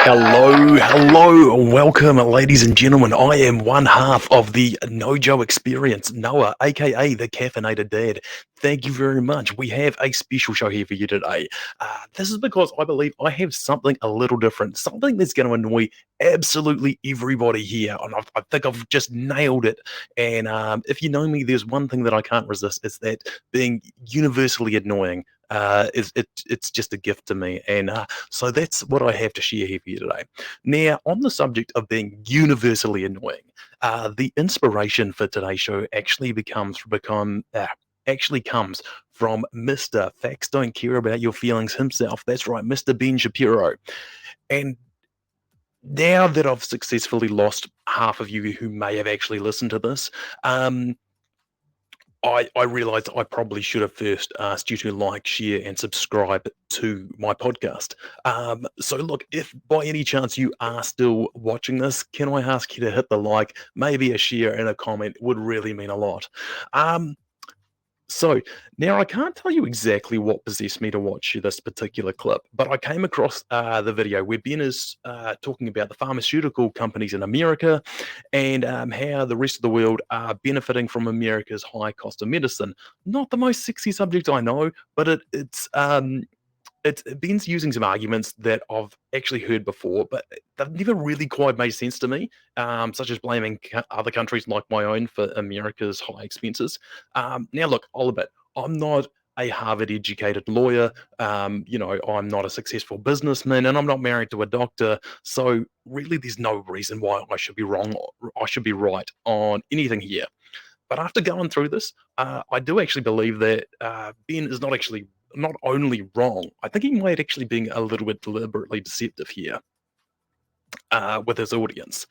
Hello, welcome, ladies and gentlemen. I am one half of the Nojo Experience, Noah, aka the Caffeinated Dad. Thank you very much. We have a special show here for you today. This is because I believe I have something a little different, something that's going to annoy absolutely everybody here. And I think I've just nailed it. And if you know me, there's one thing that I can't resist. It's that being universally annoying. It's just a gift to me, and so that's what I have to share here for you today. Now, on the subject of being universally annoying, the inspiration for today's show actually comes from Mr. Facts Don't Care About Your Feelings himself. That's right, Mr. Ben Shapiro. And now that I've successfully lost half of you who may have actually listened to this, I realized I probably should have first asked you to like, share, and subscribe to my podcast. So look, if by any chance you are still watching this, can I ask you to hit the like, maybe a share and a comment would really mean a lot. So now I can't tell you exactly what possessed me to watch this particular clip, but I came across the video where Ben is talking about the pharmaceutical companies in America and how the rest of the world are benefiting from America's high cost of medicine. Not the most sexy subject I know, but it's Ben's using some arguments that I've actually heard before, but they've never really quite made sense to me, such as blaming other countries like my own for America's high expenses. Now, look, I'll admit, I'm not a Harvard-educated lawyer. I'm not a successful businessman, and I'm not married to a doctor. So, really, there's no reason why I should be wrong or I should be right on anything here. But after going through this, I do actually believe that Ben is not only wrong, I think he might actually be a little bit deliberately deceptive here with his audience.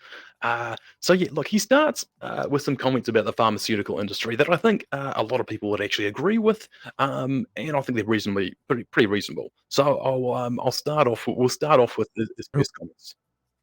So yeah, look, he starts with some comments about the pharmaceutical industry that I think a lot of people would actually agree with, and I think they're pretty reasonable. So I'll start off. We'll start off with his first comments.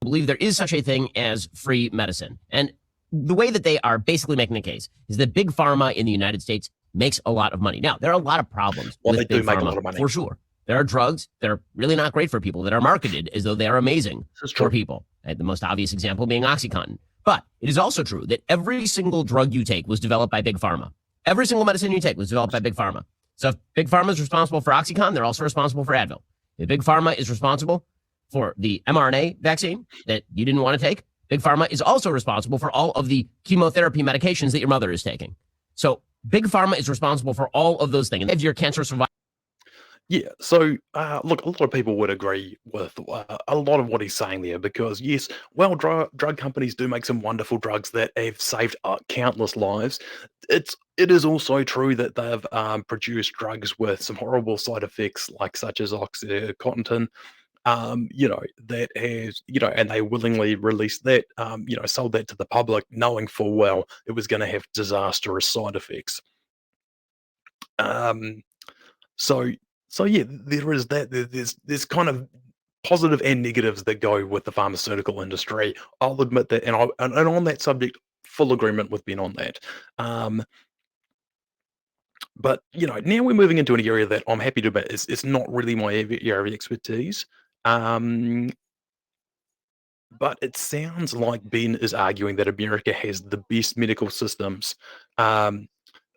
I believe there is such a thing as free medicine, and the way that they are basically making the case is that Big Pharma in the United States makes a lot of money. Now, there are a lot of problems with they Big do make a Pharma, lot of money. for sure. There are drugs that are really not great for people that are marketed as though they are amazing for people. The most obvious example being OxyContin. But it is also true that every single drug you take was developed by Big Pharma. Every single medicine you take was developed by Big Pharma. So if Big Pharma is responsible for OxyContin, they're also responsible for Advil. If Big Pharma is responsible for the mRNA vaccine that you didn't want to take, Big Pharma is also responsible for all of the chemotherapy medications that your mother is taking. So Big Pharma is responsible for all of those things. And if you're cancer survivor. Yeah, so look, a lot of people would agree with a lot of what he's saying there because, yes, well, drug companies do make some wonderful drugs that have saved countless lives. It is also true that they've produced drugs with some horrible side effects, like such as OxyContin, that has, and they willingly released that, sold that to the public, knowing full well it was going to have disastrous side effects. Um, so so yeah, there is that. There's kind of positive and negatives that go with the pharmaceutical industry. I'll admit that, and on that subject, full agreement with Ben on that. Um, but now we're moving into an area that I'm happy to admit is it's not really my area of expertise. Um, but it sounds like Ben is arguing that America has the best medical systems, um,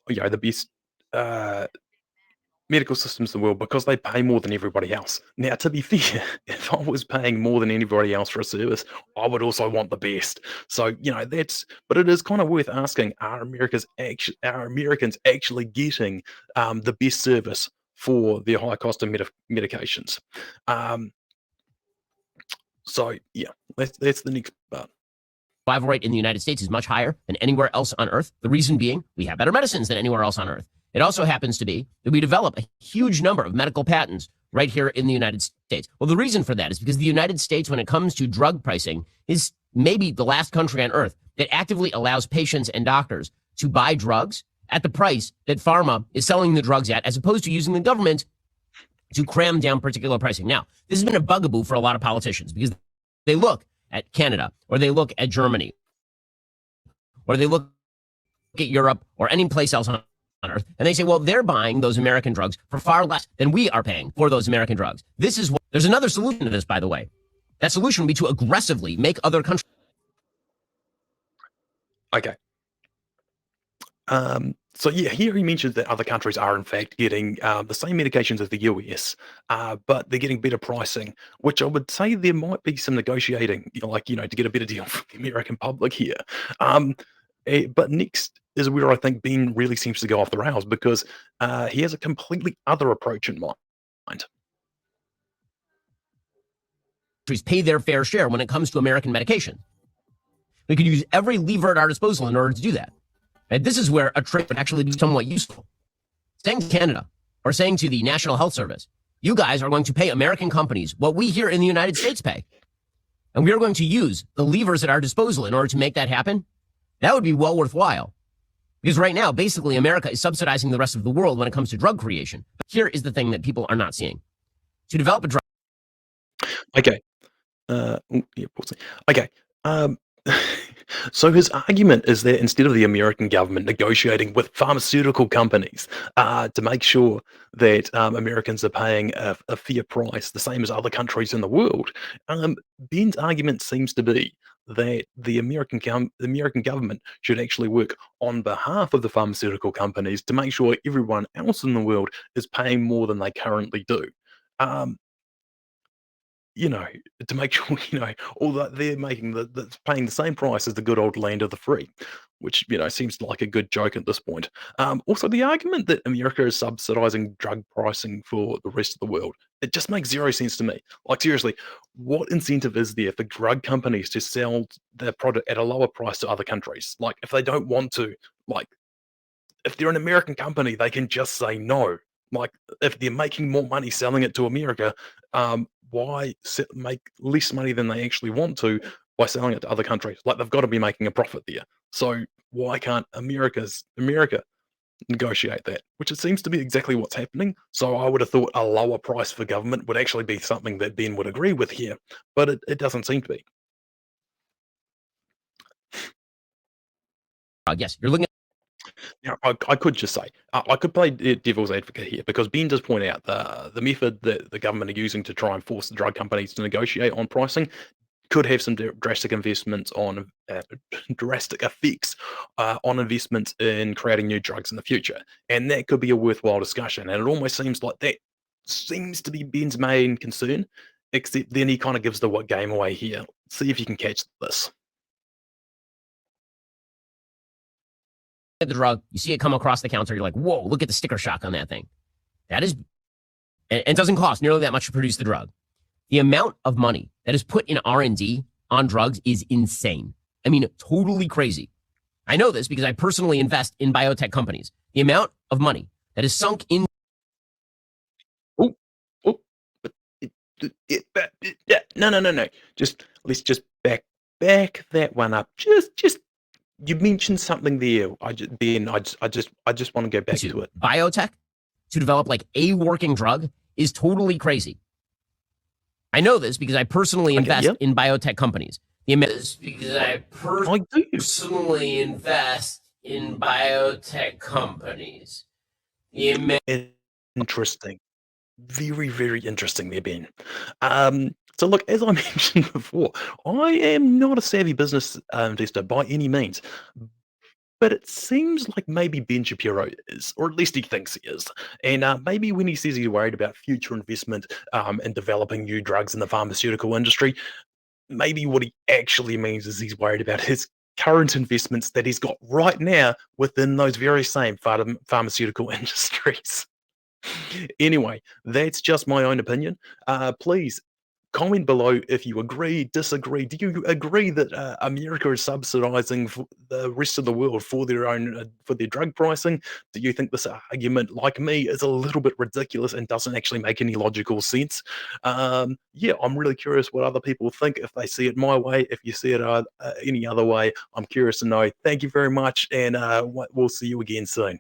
the best uh, medical systems in the world because they pay more than everybody else. Now, to be fair, if I was paying more than anybody else for a service, I would also want the best. So, but it is kind of worth asking: are Americans actually getting the best service for their high cost of medications? Um, so, yeah, that's the next part. Survival rate in the United States is much higher than anywhere else on Earth. The reason being, we have better medicines than anywhere else on Earth. It also happens to be that we develop a huge number of medical patents right here in the United States. Well, the reason for that is because the United States, when it comes to drug pricing, is maybe the last country on Earth that actively allows patients and doctors to buy drugs at the price that pharma is selling the drugs at, as opposed to using the government to cram down particular pricing. Now, this has been a bugaboo for a lot of politicians because they look at Canada, or they look at Germany, or they look at Europe, or any place else on Earth, and they say, well, they're buying those American drugs for far less than we are paying for those American drugs. There's another solution to this, by the way. That solution would be to aggressively make other countries. Okay. So yeah, here he mentions that other countries are in fact getting the same medications as the US, but they're getting better pricing, which I would say there might be some negotiating, to get a better deal for the American public here. Um, but next is where I think Ben really seems to go off the rails because he has a completely other approach in mind. Pay their fair share when it comes to American medication. We could use every lever at our disposal in order to do that. And this is where a trade would actually be somewhat useful. Saying to Canada or saying to the National Health Service, you guys are going to pay American companies what we here in the United States pay. And we are going to use the levers at our disposal in order to make that happen. That would be well worthwhile. Because right now, basically, America is subsidizing the rest of the world when it comes to drug creation. But here is the thing that people are not seeing. To develop a drug. Okay. Yeah, we'll see. Okay. So his argument is that instead of the American government negotiating with pharmaceutical companies to make sure that Americans are paying a fair price, the same as other countries in the world, Ben's argument seems to be that the American government should actually work on behalf of the pharmaceutical companies to make sure everyone else in the world is paying more than they currently do. Um, you know, to make sure, all that they're making that's paying the same price as the good old land of the free, which, seems like a good joke at this point. Also, the argument that America is subsidizing drug pricing for the rest of the world, it just makes zero sense to me. Like, seriously, what incentive is there for drug companies to sell their product at a lower price to other countries? Like, if they don't want to, like, if they're an American company, they can just say no. Like, if they're making more money selling it to America, why make less money than they actually want to by selling it to other countries? Like, they've got to be making a profit there. So why can't America negotiate that? Which it seems to be exactly what's happening. So I would have thought a lower price for government would actually be something that Ben would agree with here, but it doesn't seem to be. Yes, you're looking at. Now, I could just say, I could play devil's advocate here because Ben does point out the method that the government are using to try and force the drug companies to negotiate on pricing could have some drastic investments on drastic effects on investments in creating new drugs in the future, and that could be a worthwhile discussion. And it almost seems like that seems to be Ben's main concern, except then he kind of gives the what game away here. See if you can catch this. The drug, you see it come across the counter, you're like, whoa, look at the sticker shock on that thing. That is, and it doesn't cost nearly that much to produce the drug. The amount of money that is put in R&D on drugs is insane. I mean, totally crazy. I know this because I personally invest in biotech companies. The amount of money that is sunk in. Oh, oh, but yeah, no. Let's just back that one up. Just you mentioned something there. Ben, I just want to go back to it. Biotech to develop like a working drug is totally crazy. I know this because I personally invest in biotech companies. Because I personally invest in biotech companies. Interesting. Very, very interesting there, Ben. So look, as I mentioned before, I am not a savvy business investor by any means, but it seems like maybe Ben Shapiro is, or at least he thinks he is. And maybe when he says he's worried about future investment in developing new drugs in the pharmaceutical industry, maybe what he actually means is he's worried about his current investments that he's got right now within those very same pharmaceutical industries. Anyway, that's just my own opinion. Please comment below if you agree, disagree. Do you agree that America is subsidizing the rest of the world for their own for their drug pricing? Do you think this argument, like me, is a little bit ridiculous and doesn't actually make any logical sense? Yeah, I'm really curious what other people think. If they see it my way, if you see it any other way, I'm curious to know. Thank you very much, and we'll see you again soon.